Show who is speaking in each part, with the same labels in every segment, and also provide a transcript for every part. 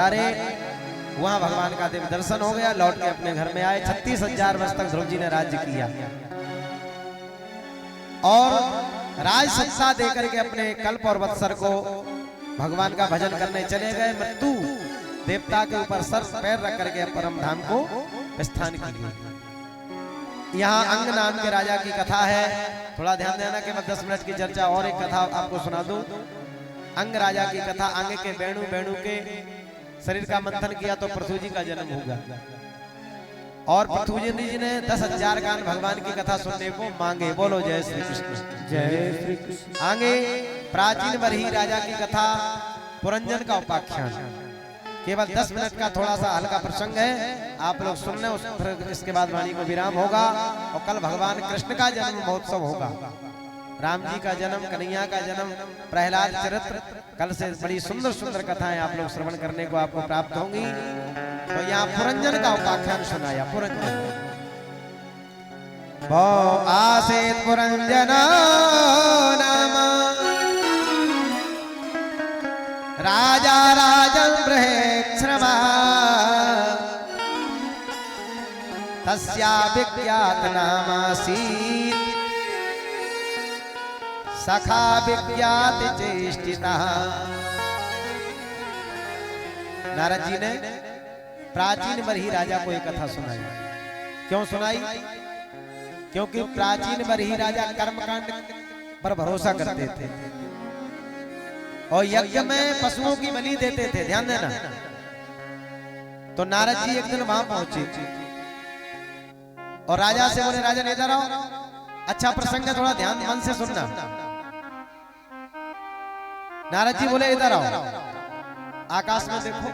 Speaker 1: अरे वहां भगवान का दिव्य दर्शन हो गया, लौट के अपने घर में आए। 36,000 वर्ष तक ध्रुव जी ने राज्य किया और राज सत्ता देकर के अपने कल्प और वत्सर को भगवान का भजन करने चले गए। मृत्यु देवता के ऊपर सर पैर रख करके परम धाम को स्थान किया। यहाँ अंग नाम के राजा की कथा है, थोड़ा ध्यान देना कि मैं 10 मिनट की चर्चा और एक कथा आपको सुना दूं। अंग राजा की कथा। अंग के वेणु के शरीर का मंथन किया तो पृथ्वी जी का जन्म होगा और पृथ्वी जी ने 10,000 गान भगवान की कथा सुनने को मांगे। बोलो जय श्री कृष्ण, जय श्री कृष्ण। आगे प्राचीन बरही राजा की कथा, पुरंजन का उपाख्यान। केवल 10 मिनट का थोड़ा सा हल्का प्रसंग है, आप लोग सुन लें। इसके बाद वाणी को विराम होगा और कल भगवान कृष्ण का जन्म महोत्सव होगा। राम जी का जन्म, कन्हैया का जन्म, प्रहलाद चरित्र, कल से बड़ी सुंदर सुंदर कथाएं आप लोग श्रवण करने को आपको प्राप्त होंगी। तो यहाँ पुरंजन का उपाख्यान सुनाया। पुरंजन भो आसेत पुरंजन नाम राजा राजन बृहक्षरमा तस्या विख्यात नामासीत् सखा विख्यात चेष्टिता। नारद जी ने प्राचीन बरही राजा को एक कथा सुनाई। क्यों सुनाई? क्योंकि प्राचीन बरही राजा कर्मकांड पर भरोसा करते थे और यज्ञ में पशुओं की बलि देते थे। ध्यान देना। तो नारद जी एक दिन वहां पहुंचे और राजा से बोले, राजा इधर आओ, अच्छा प्रसंग है, थोड़ा ध्यान मन से सुनना। नारद जी बोले, इधर आओ, आकाश में देखो।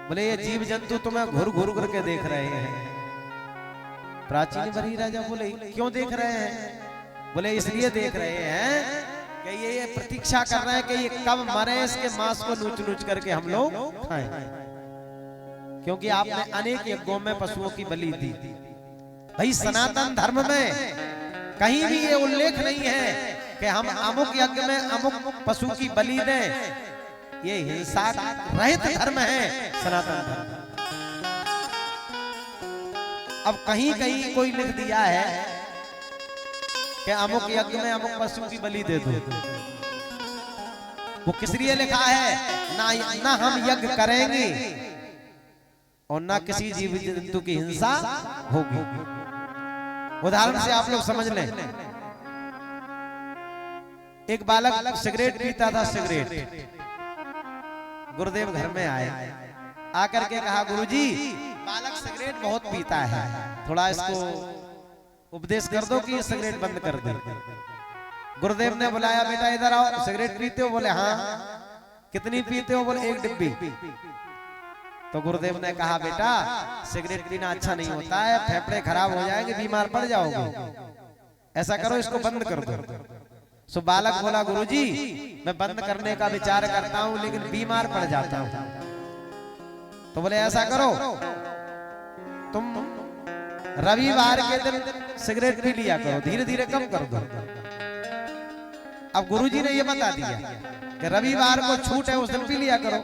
Speaker 1: बोले, ये जीव जंतु तुम्हें घुर घुर करके देख रहे हैं। प्राचीन बरही राजा बोले, क्यों देख रहे हैं? बोले, इसलिए देख रहे हैं कि ये प्रतीक्षा कर रहे हैं कि ये कब मरे, इसके मांस को नूच नूच करके हम लोग खाएं। क्योंकि आपने अनेक यज्ञों में पशुओं की बलि दी। भाई सनातन धर्म में कहीं भी ये उल्लेख नहीं है कि हम अमुक यज्ञ में अमुक पशु की बलि दें। ये हिंसा रहित धर्म है सनातन धर्म। अब कहीं कहीं कोई लिख दिया है कि अमुक यज्ञ में अमुक पशु की बलि दे दो। वो किस लिए लिखा है? ना हम यज्ञ करेंगे और ना किसी जीव जंतु की हिंसा होगी। उदाहरण से आप लोग समझ लें। एक बालक सिगरेट पीता था। सिगरेट गुरुदेव घर में आए, आकर के कहा, गुरुजी बालक सिगरेट बहुत पीता है, थोड़ा इसको उपदेश कर दो कि ये सिगरेट बंद कर दे। गुरुदेव ने बुलाया, बेटा इधर आओ, सिगरेट पीते हो? बोले हाँ। कितनी पीते हो? बोले 1 डिब्बी। तो गुरुदेव ने कहा, बेटा सिगरेट पीना अच्छा नहीं होता है, फेफड़े खराब हो जाएंगे, बीमार पड़ जाओगे। ऐसा करो, इसको बंद कर दो। सो बालक बोला, गुरुजी मैं बंद करने का विचार करता हूं लेकिन बीमार पड़ जाता हूं। तो बोले, ऐसा करो, तुम रविवार के दिन सिगरेट पी लिया करो, धीरे धीरे कम कर दो। अब गुरुजी ने ये बता दिया कि रविवार को छूट है, उस दिन पी लिया करो।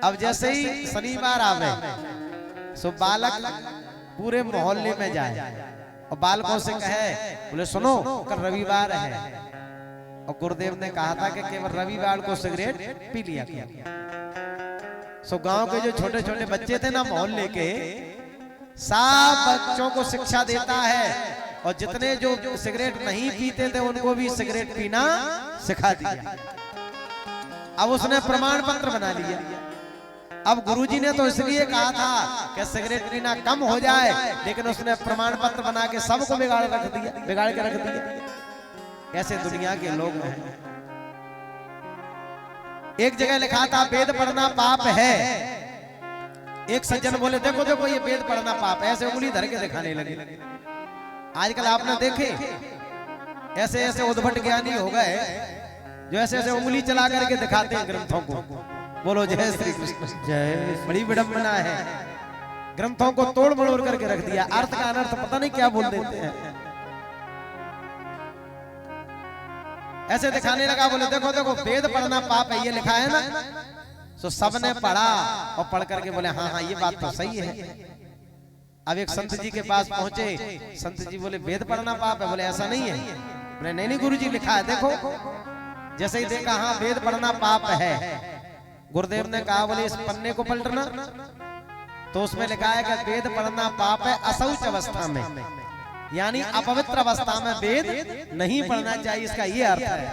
Speaker 1: अब जैसे ही शनिवार आवे, सो बालक पूरे मोहल्ले में जाए और बालकों से कहे, बोले सुनो कल रविवार है। और गुरुदेव ने कहा था कि केवल रविवार को सिगरेट पी लिया करो। सो गांव के जो छोटे छोटे बच्चे थे ना मोहल्ले के, सब बच्चों को शिक्षा देता है और जितने जो सिगरेट नहीं पीते थे उनको भी सिगरेट पीना सिखा दिया। अब उसने प्रमाण पत्र बना लिया। अब गुरुजी ने तो इसलिए कहा था कि सिगरेट पीना कम हो जाए, लेकिन उसने प्रमाण पत्र बना के सबको बिगाड़ के रख दिया। ऐसे दुनिया के लोग हैं। एक जगह लिखा था वेद पढ़ना पाप है। एक सज्जन बोले, देखो देखो ये वेद पढ़ना पाप है, ऐसे उंगली धर के दिखाने लगे। आजकल आपने देखे ऐसे ऐसे उद्भट ज्ञानी हो गए जो ऐसे ऐसे उंगली चला करके दिखाते हैं ग्रंथों को। बोलो जय श्री कृष्ण, जय। बड़ी विडंबना है, ग्रंथों को तोड़ मड़ोड़ करके रख दिया, अर्थ का अनर्थ पता नहीं क्या बोल देते हैं। ऐसे दिखाने लगा, बोले देखो देखो वेद पढ़ना पाप है, ये लिखा है ना। तो सबने पढ़ा और पढ़ करके बोले हाँ हाँ ये बात तो सही है। अब एक संत जी के पास पहुंचे, संत जी बोले वेद पढ़ना पाप है? बोले ऐसा नहीं है। बोले नहीं नहीं गुरुजी लिखा है देखो। जैसे ही देखा हाँ वेद पढ़ना पाप है, गुरुदेव ने कहा बोले इस पन्ने को पलटना, तो उसमें लिखा है कि वेद पढ़ना पाप है अशौच अवस्था में, यानी अपवित्र अवस्था में वेद नहीं पढ़ना चाहिए, इसका ये अर्थ है।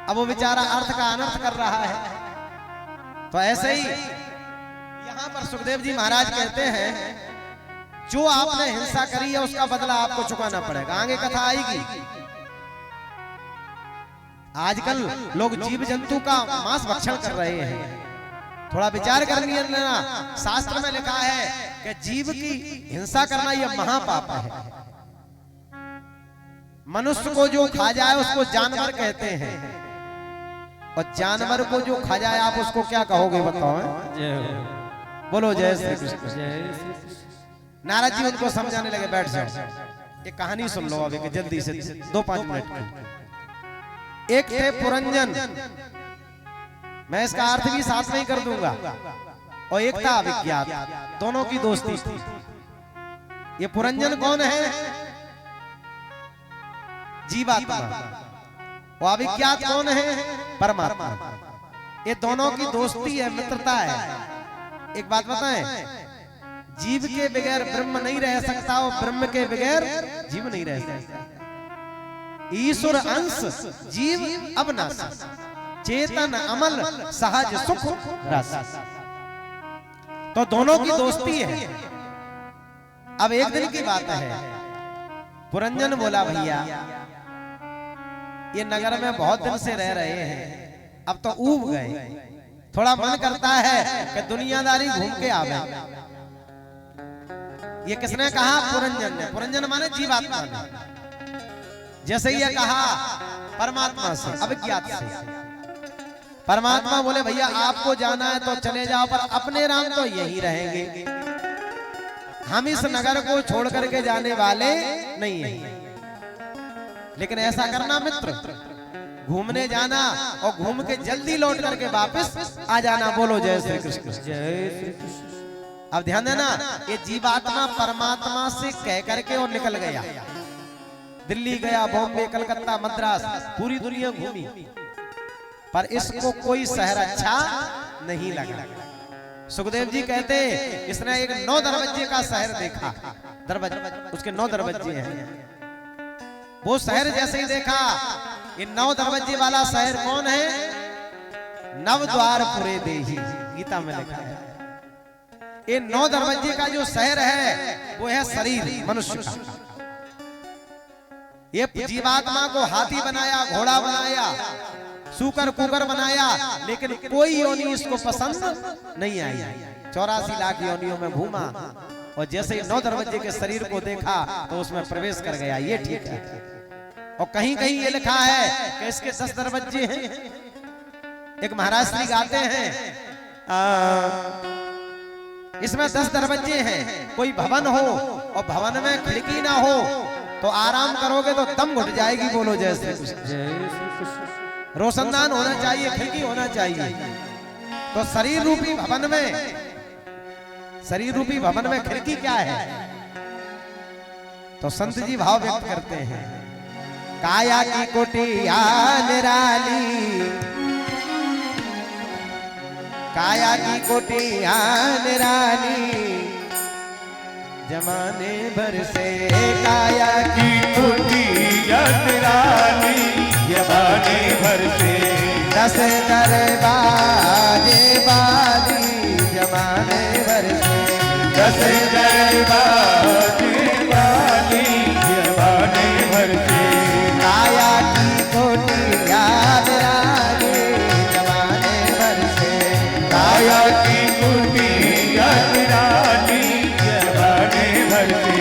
Speaker 1: अब वो बेचारा अर्थ का अनर्थ कर रहा है। तो ऐसे ही यहाँ पर सुखदेव जी महाराज कहते हैं जो आपने हिंसा करी है उसका बदला आपको चुकाना पड़ेगा। आगे कथा आएगी। आजकल लोग जीव जंतु का मांस भक्षण कर रहे हैं। थोड़ा विचार कर लेना, शास्त्र में लिखा है कि जीव की हिंसा करना यह महापाप है। मनुष्य को जो खा जाए उसको जानवर कहते हैं, और जानवर को जो खा जाए आप उसको क्या कहोगे बताओ? बोलो जय श्री कृष्ण। नारद जी उनको समझाने लगे, बैठ जाओ, एक कहानी सुन लो अभी जल्दी से 2-5 मिनट की। एक थे पुरंजन, मैं इसका अर्थ भी साथ में ही कर दूंगा, और एक था अविज्ञात, दोनों की दोस्ती थी। ये पुरंजन कौन है? जीवात्मा। वो अविज्ञात कौन है? परमात्मा। ये दोनों की दोस्ती है, मित्रता है। एक बात बताएं, जीव के बगैर ब्रह्म नहीं रह सकता, और ब्रह्म के बगैर जीव नहीं रह सकता। ईश्वर अंश जीव अविनाश, चेतन अमल सहज सुख रस। तो दोनों की दोस्ती है। अब एक दिन की बात है, पुरंजन बोला भैया ये नगर में बहुत दिन से रह रहे हैं, अब तो ऊब गए, थोड़ा मन करता है कि दुनियादारी घूम के आवे। ये किसने कहा? पुरंजन ने। पुरंजन माने जीवात्मा ने। जैसे ये कहा परमात्मा से, अविज्ञात से। परमात्मा बोले भैया आपको जाना है तो चले जाओ, पर अपने राम तो यहीं रहेंगे, हम इस नगर को छोड़ करके जाने वाले नहीं हैं। लेकिन ऐसा करना मित्र, घूमने जाना और घूम के जल्दी लौट करके वापस आ जाना। बोलो जय श्री कृष्ण। जय श्री कृष्ण। अब ध्यान देना, ये जीवात्मा परमात्मा से कह करके और निकल गया, दिल्ली गया, बॉम्बे, कलकत्ता, मद्रास, पूरी दुनिया घूमी, पर इसको कोई शहर अच्छा नहीं लगा। सुखदेव जी कहते इसने एक 9 दरवाजे का शहर देखा, दरवाजे उसके 9 दरवाजे हैं। वो शहर जैसे ही देखा, ये 9 दरवाजे वाला शहर कौन है? नवद्वार पुरे देही, गीता में लिखा है। ये 9 दरवाजे का जो शहर है वो है शरीर मनुष्य का। ये जीवात्मा को हाथी बनाया, घोड़ा बनाया, सूकर कुकर बनाया, लेकिन कोई योनि इसको पसंद नहीं आई। 84 लाख योनियों में घूमा, और जैसे ही 9 दरवाजे के शरीर को देखा तो उसमें प्रवेश कर गया। ये ठीक है। और कहीं कहीं ये लिखा है कि इसके 10 दरवाजे हैं। एक महाराज श्री गाते हैं इसमें 10 दरवाजे हैं। कोई भवन हो और भवन में खिड़की ना हो तो आराम करोगे तो दम घुट जाएगी। बोलो जय श्री कृष्ण। रोशनदान होना चाहिए, खिड़की होना चाहिए। तो शरीर रूपी भवन में, शरीर रूपी भवन में खिड़की क्या है? तो संत जी भाव व्यक्त करते हैं, काया की कोटिया निराली, काया की कोटिया निराली, जमाने भर से काया की कोटिया निराली, जमाने भर से 10 दरवाजे वाली, जमाने भर से 10 दरवाजे वाली, जमाने भर से काया की कोटिया निराली, जमाने भर से काया की कोटिया निराली, जमाने भर से।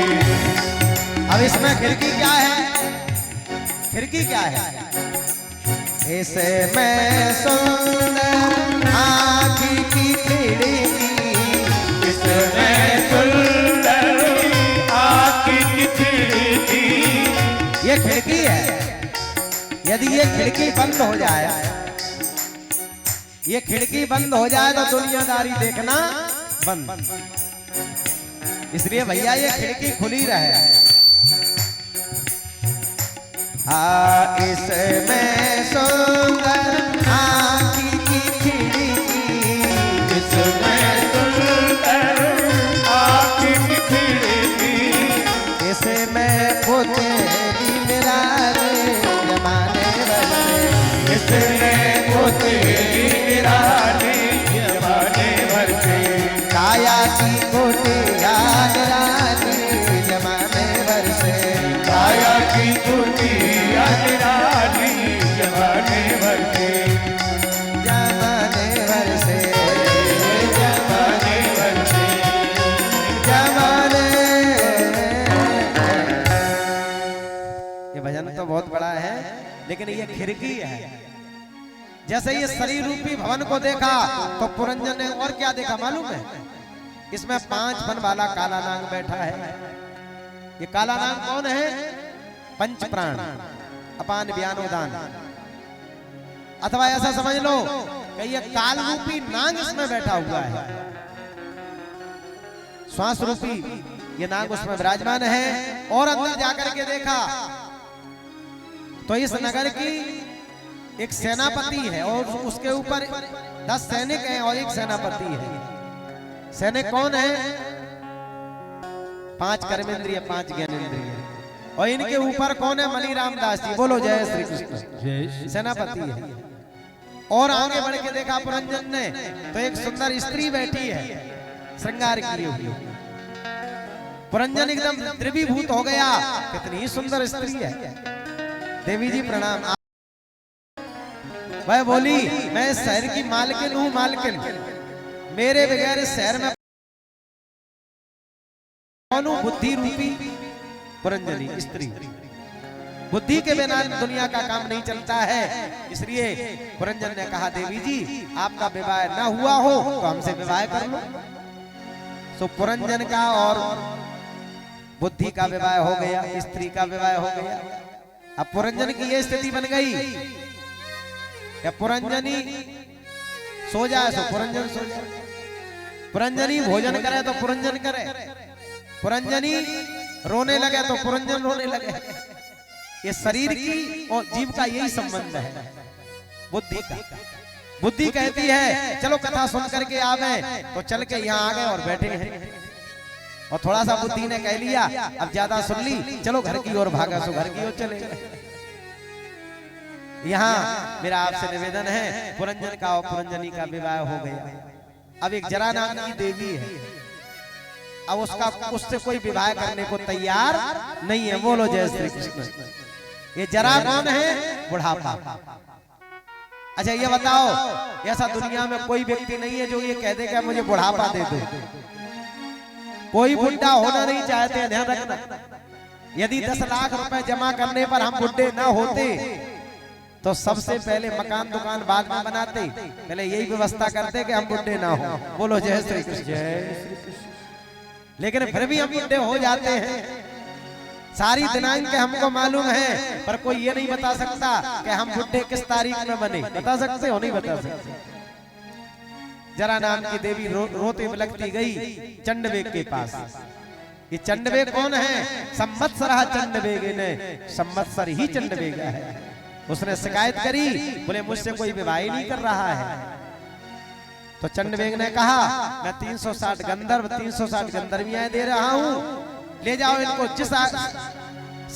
Speaker 1: अब इसमें खिड़की क्या है? खिड़की क्या है? इसमें सुंदर आँखी की खिड़की, इसमें सुंदर आँखी की खिड़की। ये खिड़की है, ये यदि ये खिड़की बंद हो जाए, ये खिड़की बंद हो जाए तो दुनियादारी देखना बंद। इसलिए भैया ये खिड़की खुली रहे। इसमें सुंदर आँखी की खिड़की,
Speaker 2: इसमें सुंदर आँखी की खिड़की,
Speaker 1: इसमें पुतेरी निराले जमाने बसे,
Speaker 2: इसमें पुतेरी निराले जमाने भर से,
Speaker 1: काया की कुटिया निराली जमाने भर से,
Speaker 2: काया की कुटिया निराली जमाने भर से,
Speaker 1: जमाने भर से,
Speaker 2: जमाने भर से,
Speaker 1: जमाने। ये भजन तो बहुत बड़ा है, लेकिन ये खिड़की है। जैसे ये शरीर रूपी भवन को देखा तो पुरंजन ने और क्या देखा मालूम है? इसमें 5 फन वाला काला नाग बैठा है। ये काला नाग कौन है? पंच प्राण, अपान व्यान उदान, अथवा ऐसा समझ लो कि ये काल रूपी नाग इसमें बैठा हुआ है। श्वास रूपी ये नाग उसमें विराजमान है। और अंदर जाकर के देखा तो इस नगर की एक सेनापति है और उसके ऊपर 10 सैनिक हैं और एक सेनापति है। सैनिक कौन है? 5 कर्मेंद्रिय 5 ज्ञानेंद्रिय। और इनके ऊपर कौन है? मणि रामदास जी। बोलो जय श्री कृष्ण। सेनापति है। और आगे बढ़ के देखा पुरंजन ने तो एक सुंदर स्त्री बैठी है श्रृंगार की हुई। पुरंजन एकदम द्रवीभूत हो गया, कितनी ही सुंदर स्त्री है। देवी जी प्रणाम। वह बोली मैं इस शहर की मालकिन हूँ, मालकिन। मेरे बगैर इस शहर में कौन हूँ? बुद्धि रूपी पुरंजनी स्त्री। बुद्धि के बिना दुनिया का काम नहीं चलता है। इसलिए पुरंजन ने कहा देवी जी आपका विवाह न हुआ हो तो हमसे विवाह कर लो। सो पुरंजन का और बुद्धि का विवाह हो गया, स्त्री का विवाह हो गया। अब पुरंजन की ये स्थिति बन गई या पुरंजनी सो जाए तो पुरंजन सो जाए, पुरंजनी भोजन करे तो पुरंजन करे, पुरंजनी रोने लगे तो पुरंजन रोने लगे। ये शरीर की और जीव का यही संबंध है बुद्धि का। बुद्धि कहती है चलो कथा सुन करके आवे, तो चल के यहाँ आ गए और बैठे हैं। और थोड़ा सा बुद्धि ने कह लिया अब ज्यादा सुन ली, चलो घर की ओर भागा, सो घर की ओर चले गए। यहाँ मेरा आपसे निवेदन है, पुरंजन का और पुरंजनी का विवाह हो गया। अब एक जरा नाम की देवी है, अब उससे कोई विवाह करने को तैयार नहीं है। बोलो जय श्री कृष्ण। ये जरा कौन है? बुढ़ापा। अच्छा ये बताओ, ऐसा दुनिया में कोई व्यक्ति नहीं है जो ये कह देगा मुझे बुढ़ापा दे दो। कोई बुढ़ा होना नहीं चाहते हैं, ध्यान रखना। यदि 10 लाख रुपए जमा करने पर हम बुढ़े ना होते तो सबसे पहले मकान दुकान बाद में बनाते, पहले यही व्यवस्था करते कि हम बुढ़े ना हो। बोलो जय श्री कृष्ण। जय श्री कृष्ण। लेकिन फिर भी हम बुढ़े हो जाते हैं। सारी दिनांक हमको मालूम है, पर कोई ये नहीं बता सकता कि हम बुढ़े किस तारीख में बने। बता सकते हो? नहीं बता सकते। जरा नाम की देवी रोते बिलखती गई चंडवेग के पास। ये चंडवेग कौन है? संवत्सर चंडवेग ने, संवत्सर ही चंडवेग है। उसने शिकायत करी, बोले मुझसे कोई विवाह ही नहीं कर रहा है। तो चंडवेग ने कहा मैं 360 गंधर्व 360 गंधर्वियां दे रहा हूं, ले जाओ इनको। जिस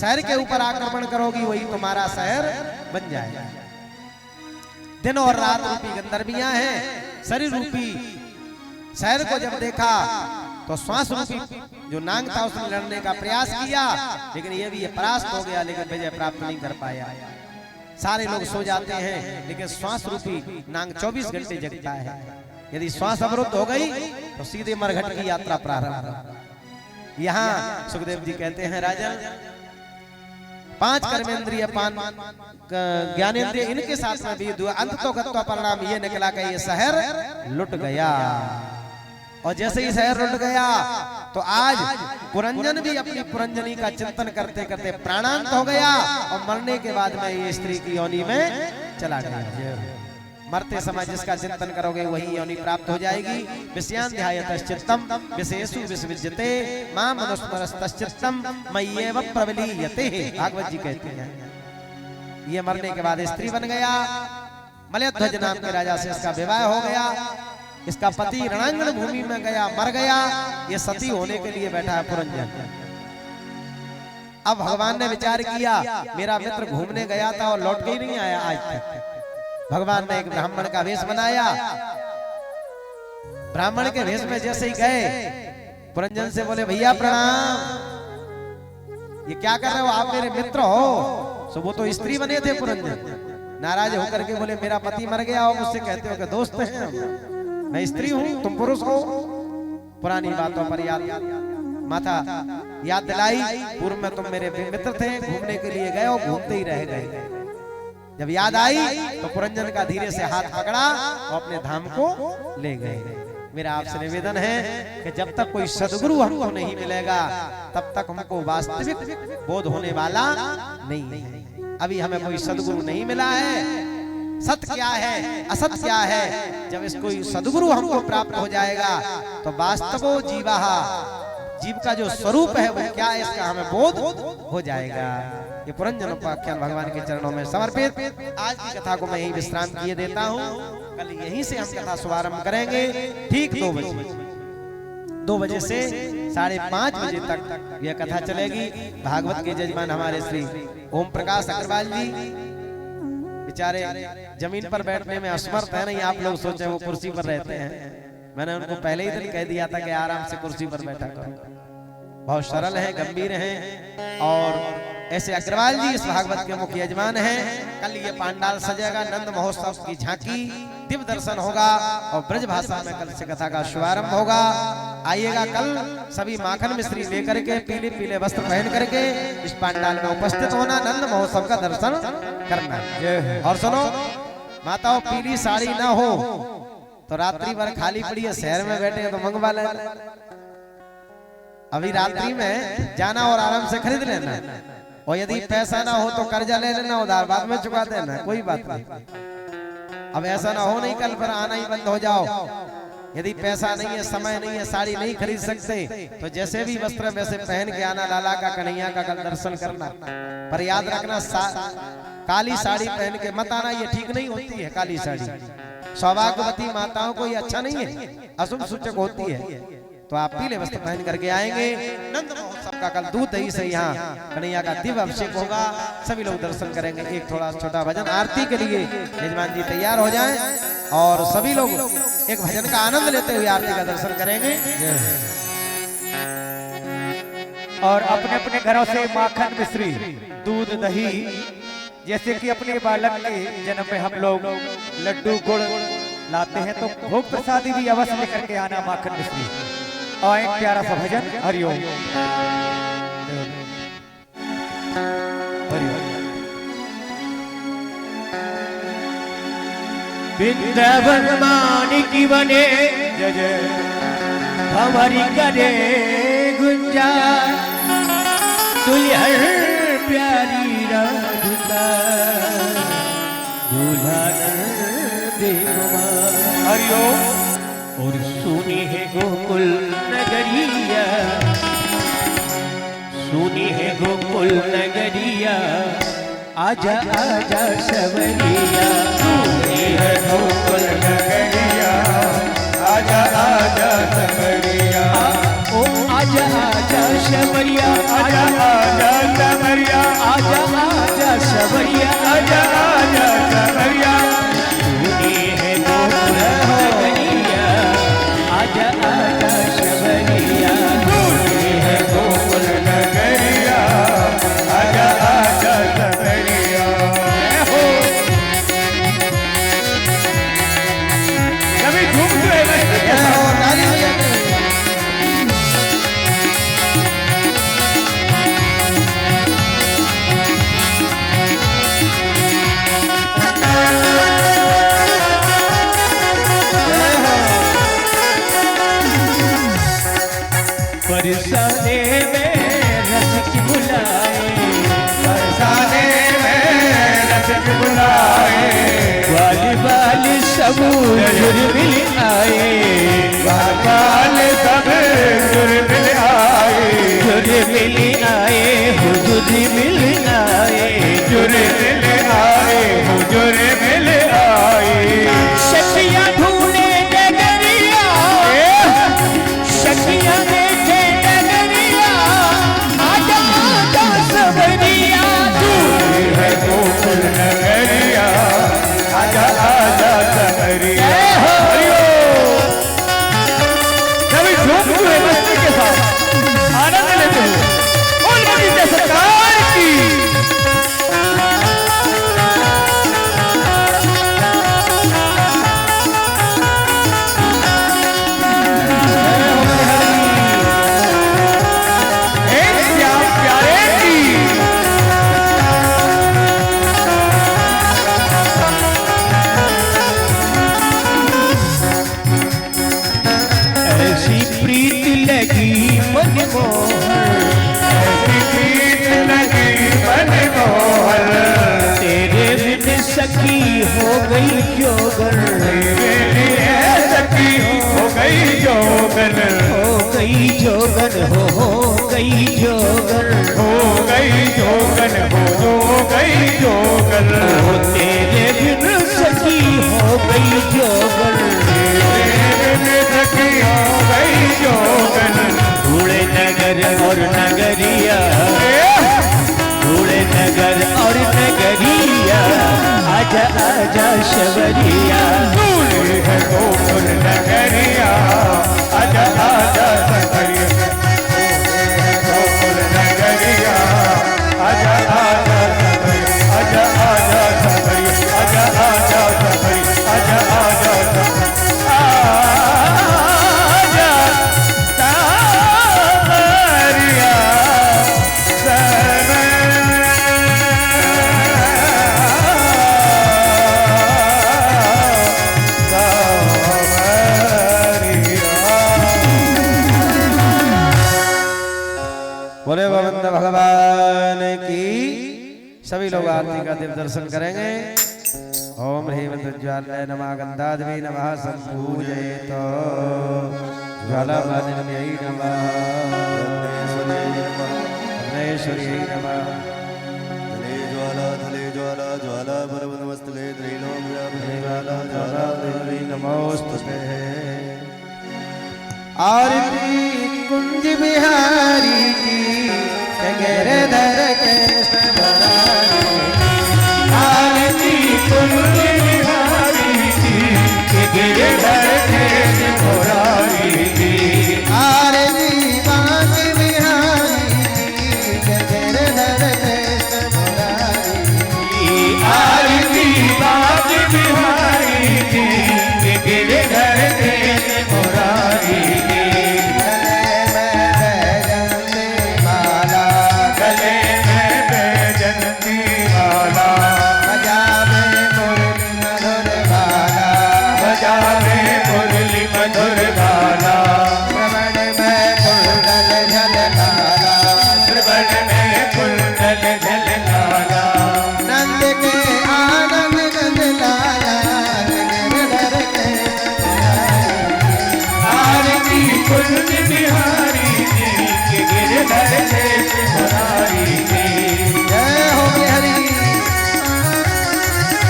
Speaker 1: शहर के ऊपर आक्रमण करोगी वही तुम्हारा शहर बन जाएगा। दिन और रात रूपी गंधर्वियां हैं। शरीर रूपी शहर को जब देखा तो श्वास रूपी जो नाग था उसने लड़ने का प्रयास किया, लेकिन ये भी परास्त हो गया, लेकिन विजय प्राप्त नहीं कर पाया। सारे लोग सो जाते हैं, लेकिन श्वास रूपी नाग 24 घंटे जगता है। यदि श्वास अवरुद्ध हो गई तो सीधे मरघट की यात्रा प्रारंभ। यहाँ सुखदेव जी कहते हैं राजा 5 कर्मेंद्रिय 5 ज्ञानेंद्रिय इनके साथ में भी अंत तो गत्वा परिणाम ये निकला कि ये शहर लुट गया। और जैसे ही शहर लुट गया तो आज पुरंजन भी अपनी पुरंजनी का चिंतन करते करते प्राणांत हो गया और मरने के बाद में ये स्त्री की योनि में चला गया। मरते समय जिसका चिंतन करोगे वही योनि प्राप्त हो जाएगी। विषयान ध्यायतश्चित्तम विशेषु विस्विज्यते मां मनुस्मरस्तश्चित्तम मय्येव प्रविलीयते। भागवत जी कहते हैं ये मरने के बाद स्त्री बन गया। मलयध्वज नाम के राजा से इसका विवाह हो गया। इसका पति रणांगण भूमि में गया, मर गया। ये सती होने के लिए बैठा है पुरंजन। अब भगवान ने विचार किया मेरा मित्र घूमने गया था और लौट के ही नहीं आया आज तक। भगवान ने एक ब्राह्मण का वेश बनाया। ब्राह्मण के वेश में जैसे ही गए पुरंजन से बोले भैया प्रणाम, ये क्या कर रहे हो आप, मेरे मित्र हो। सो वो तो स्त्री बने थे पुरंजन। नाराज होकर के बोले मेरा पति मर गया और मुझसे कहते हो कि दोस्त हैं हम, मैं स्त्री हूं तुम पुरुष हो। पुरानी बातों पर माता याद दिलाई, पूर्व में तुम मेरे मित्र थे, घूमने के लिए गए और घूमते ही रह गए। जब याद आई तो पुरंजन का धीरे से हाथ पकड़ा और अपने धाम को ले गए। मेरा आपसे निवेदन है कि जब तक कोई सद्गुरु हमको नहीं मिलेगा तब तक हमको वास्तविक बोध होने वाला नहीं है। अभी हमें कोई सद्गुरु नहीं मिला है। सत्य क्या है असत क्या है, जब इसको सद्गुरु हमको प्राप्त हो जाएगा तो वास्तवो जीवा, जीव का जो स्वरूप है वो क्या है इसका हमें बोध हो जाएगा। ये पुरंजन उपाख्यान भगवान के चरणों में समर्पित। आज की कथा को मैं यही विश्राम किए देता हूँ। कल यहीं से हम कथा शुभारंभ करेंगे ठीक 2 बजे। 2 बजे से 5:30 बजे तक यह कथा चलेगी। भागवत के जजमान हमारे श्री ओम प्रकाश अग्रवाल जी बेचारे जमीन पर बैठने में असमर्थ है। नहीं आप लोग सोचे वो कुर्सी पर रहते हैं। मैंने उनको पहले ही दिन कह दिया था कि आराम से कुर्सी पर बैठा करो। बहुत सरल हैं, गंभीर हैं। और ऐसे अग्रवाल जी इस भागवत के मुख्य यजमान हैं। कल ये पांडाल सजेगा, नंद महोत्सव की झांकी, दिव्य दर्शन होगा और ब्रज भाषा में कल से कथा का शुभारंभ होगा। आइएगा कल सभी माखन मिश्री लेकर के पीले पीले वस्त्र पहन करके इस पांडाल में उपस्थित होना, नंद महोत्सव का दर्शन करना। और सुनो माताओं, पीली साड़ी ना हो तो रात्रि भर खाली पड़ी है, शहर में बैठे हैं तो मंगवा लेना। अभी रात्रि में जाना और आराम से खरीद लेना। और यदि पैसा ना हो तो कर्जा ले लेना, उधार बाद में चुका देना, कोई बात नहीं। अब ऐसा ना हो नहीं कल पर आना ही बंद हो जाओ। यदि पैसा नहीं है, समय नहीं है, साड़ी नहीं खरीद सकते तो जैसे भी वस्त्र वैसे पहन के आना। लाला का कन्हैया का कल दर्शन करना। पर याद रखना काली साड़ी पहन के मत आना, ये ठीक नहीं होती है। काली साड़ी सौभाग्यवती माताओं को ये अच्छा नहीं है, अशुभ सूचक होती है। तो आप पीले वस्त्र पहन करके आएंगे। नंद महोत्सव का कल दूध दही से यहाँ कन्हैया का दिव्य अभिषेक होगा। सभी लोग दर्शन करेंगे। एक थोड़ा छोटा भजन आरती के लिए यजमान जी तैयार हो जाएं और सभी लोग एक भजन का आनंद लेते हुए आरती का दर्शन करेंगे।
Speaker 2: और अपने अपने घरों से माखन मिश्री दूध दही, जैसे कि अपने बालक के जन्म में हम लोग लड्डू गुड़ लाते हैं तो भोग प्रसादी भी अवश्य लेकर के आना माखन मिश्री। और एक प्यारा सा भजन हरिओम हरिओम। वृंदावन मानिकी बने जय जय भंवरी करे गुंजान, दुल्हन प्यारी राधिका दुल्हन देवमान। हरिओम। और सुनी है गोकुल नगरिया, सुनी है गोकुल नगरिया, आजा आजा सवरिया। सुनी है गोकुल नगरिया, आजा आजा सवरिया। ओ आजा आजा सवरिया, आजा आजा सवरिया, आजा आजा सवरिया, आजा आजा सवरिया। सुनी है गोकुल नगरिया, आजा आजा सवरिया। सुनी है गोकुल नगरिया, आजा आजा सवरिया। हो कभी झूम बरसाने में रस की बुलाए,
Speaker 3: बरसाने में रस की बुलाए,
Speaker 2: वाली वाली सब जुर्मिल आए,
Speaker 3: बाल सब जुर्मिल आए,
Speaker 2: जुर्मिल आए, जुर्मिल आए,
Speaker 3: जुर्मिल आए, जुर्मिल आए।
Speaker 2: शकिया ढूंढे डगरिया, शकिया देखे डगरिया, आजा आजा सबरिया,
Speaker 3: तू है गोकुल नगरिया, आजा आजा सबरिया।
Speaker 2: कभी झूम हुए मस्ती के साथ आनंद लेते हो बोल बगीचे सरकार की। ऐसी प्रीत लगी मन मोहन,
Speaker 3: ऐसी प्रीत लगी मन मोहन,
Speaker 2: तेरे बिन सखी हो गई जोगन,
Speaker 3: तेरे लिए सखी हो गई जोगन,
Speaker 2: हो गई जोगन, हो गई जोगन,
Speaker 3: हो गई जोगन, हो गई जोगन,
Speaker 2: हो तेरे बिन सखी हो गई जोगन,
Speaker 3: तेरे बिन सखी हो गई जोगन।
Speaker 2: ढूंढे नगर और नगरिया, ढूंढे नगर और नगरिया, आजा आजा शबरिया,
Speaker 3: दूल्हे है गोकुल नगरिया, आजा आजा सबरिया, गोकुल नगरिया, आजा आजा सबरिया, आजा आजा सबरिया, आजा आजा सबरिया, आजा आजा सबरिया, आजा
Speaker 1: बोले गोविंद भगवान की। सभी लोग आरती का दिव्य दर्शन करेंगे। ओम ह्रीं ज्वालाय नमः गंधाधवी नमः संपूजयेत ज्वालामालिन्यै नमः अग्नेश्वर्यै नमः
Speaker 4: धले ज्वाला ज्वाला परमनमस्तले त्रैलोक्याभ्यज्वाला ज्वाला
Speaker 1: देवी नमोस्तुते। आरती कुंज बिहारी की गिरधर कृष्ण मुरारी। आरती कुंज बिहारी की गिरधर कृष्ण मुरारी की। आरती बांग बिहारी की गिरधर कृष्ण मुरारी की। आरती बांग बिहारी की गिरधर कृष्ण मुरारी की।
Speaker 3: गले में बैजंती माला,
Speaker 1: बजावे मुरली मधुर बाला।
Speaker 3: बजावे मुरली मधुर बाला,
Speaker 1: श्रवण में कुंडल झलकारा।
Speaker 3: श्रवण में कुंडल झलकारा।
Speaker 1: नंद के आनंद नंद लाला गिरधर कृष्ण मुरारी।
Speaker 3: आरती कुंज बिहारी जी के गिरधर कृष्ण मुरारी जी।
Speaker 1: जय हो हरि।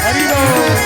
Speaker 3: हरि बोल।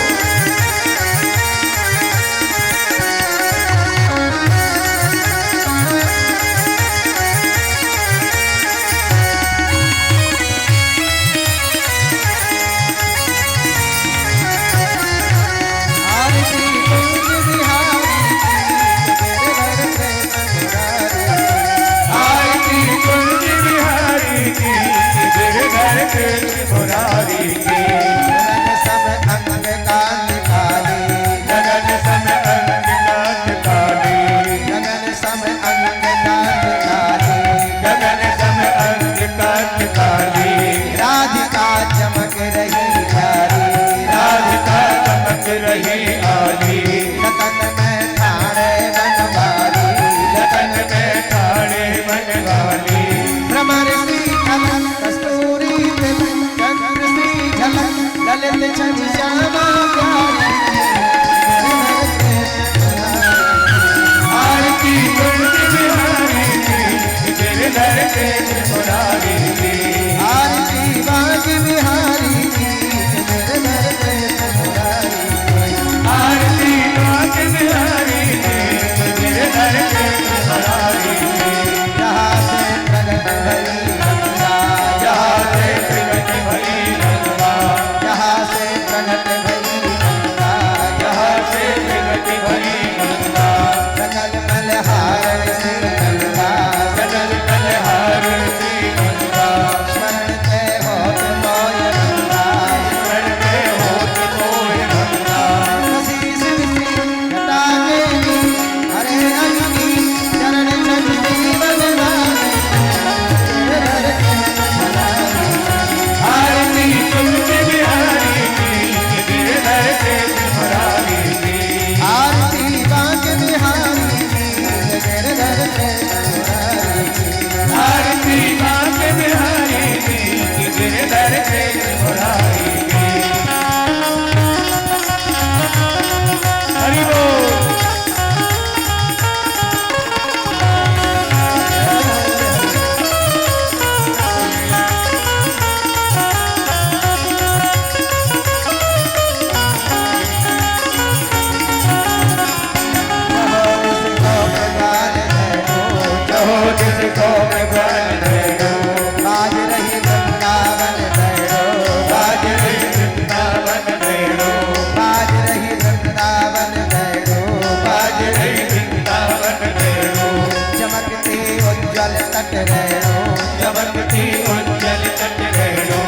Speaker 1: तट रहो
Speaker 3: चमकती उज्जल तट रहो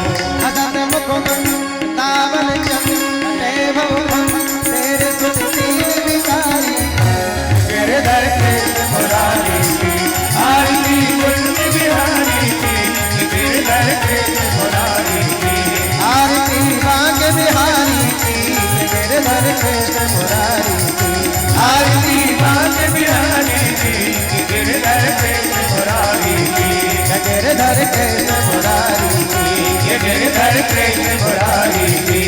Speaker 1: असत मुकुंद तावल चंदे भवन तेरे सुनती बिकारी
Speaker 3: गिरधर कृष्ण मुरारी की आरती कुंज बिहारी की गिरधर कृष्ण मुरारी की
Speaker 1: आरती बाग बिहारी की गिरधर कृष्ण मुरारी की
Speaker 3: आरती बाग बिहारी की गिरधर कृष्ण मुरारी की
Speaker 1: गिरधर कृष्ण मुरारी की
Speaker 3: गिरधर कृष्ण मुरारी की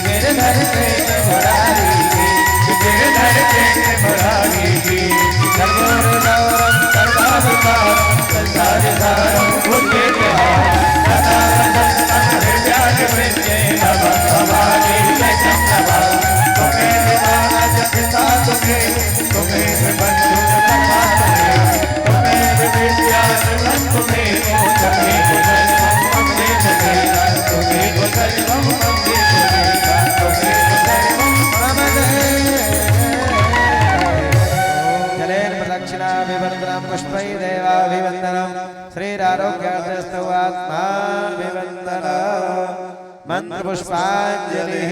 Speaker 1: गिरधर कृष्ण मुरारी की
Speaker 3: गिरधर कृष्ण मुरारी की
Speaker 1: सर्वोर गौरम सर्वाधिकारम
Speaker 3: संसार सारम भूते बिहार सदा सदा हृदयाग वृत्ते नमः भवानी लक्ष्म नमः तुम्हें विमान पिता तुम्हें बंधु सखा तुम्हें विद्या सर्वं तुम्हें सर्वं
Speaker 1: जलेन प्रदक्षिणा विवंदनम पुष्पै देवाभिवंदनम श्रीरारोग्यार्थस्तवात्मा विवंदनम मंत्र पुष्पांजलि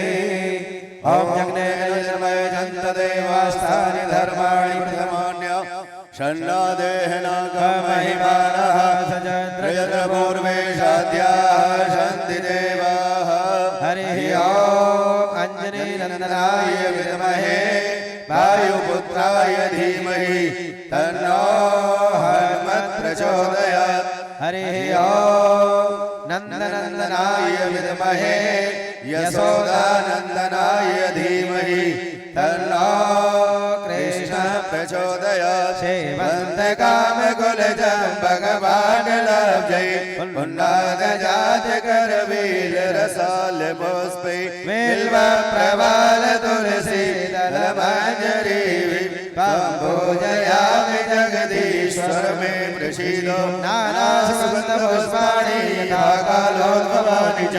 Speaker 1: ओम जगने जगन्मय जंत देवास्तानि धर्माणि
Speaker 4: प्रथमान्य षण्णादेहनागमहिमानः त्रयपूर्वेशाद्याः सन्ति देवाः
Speaker 1: हरिः ओम अंजनी नंदनाय विद्महे वायुपुत्राय धीमहि तन्नो हनुमत् प्रचोदयात् हरिः ओम नंदनंदनाय विद्महे यशोदानंदनाय धीमहि तन्नो कृष्ण प्रचोदयात् सेवन्त काम कुलजं भगवान लब्धे पुण्डाद जात कर वीर रसाल पुष्पे बिल्व प्रवाल तुलसी दल मंजरी पूजयामि जगदीश्वर में प्रसीदो नाना सुगंध पुष्पाणि यथा कालोद्भवानि च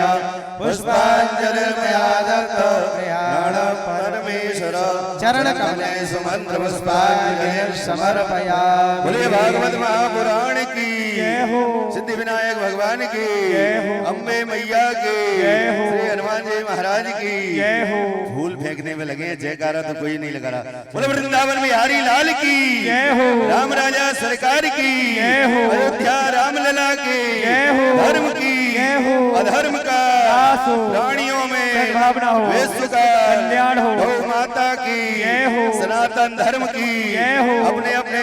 Speaker 1: पुष्पाञ्जलिर्मया दत्तो प्रयाणं परमेश्वर चरण कमले सुमंत्र पुष्पाञ्जलिर् समर्पयामि। बोले भागवत महापुराण की
Speaker 2: जय हो।
Speaker 4: सिद्धि विनायक भगवान की
Speaker 2: जय हो।
Speaker 4: अम्बे मैया की
Speaker 2: जय हो।
Speaker 4: श्री हनुमान जी महाराज की
Speaker 2: जय हो।
Speaker 4: फूल फेंकने में लगे हैं, जयकारा तो कोई नहीं लगा रहा। बोले वृंदावन बिहारी लाल की
Speaker 2: जय हो।
Speaker 4: राम राजा सरकार की
Speaker 2: जय हो।
Speaker 4: अयोध्या रामलला की
Speaker 2: जय हो।
Speaker 4: धर्म की
Speaker 2: जय हो।
Speaker 4: अधर्म का
Speaker 2: नाश हो।
Speaker 4: प्राणियों में
Speaker 2: सद्भावना हो।
Speaker 4: विश्व का
Speaker 2: कल्याण हो।
Speaker 4: गौ माता की
Speaker 2: जय हो।
Speaker 4: सनातन धर्म की
Speaker 2: जय हो।
Speaker 4: अपने अपने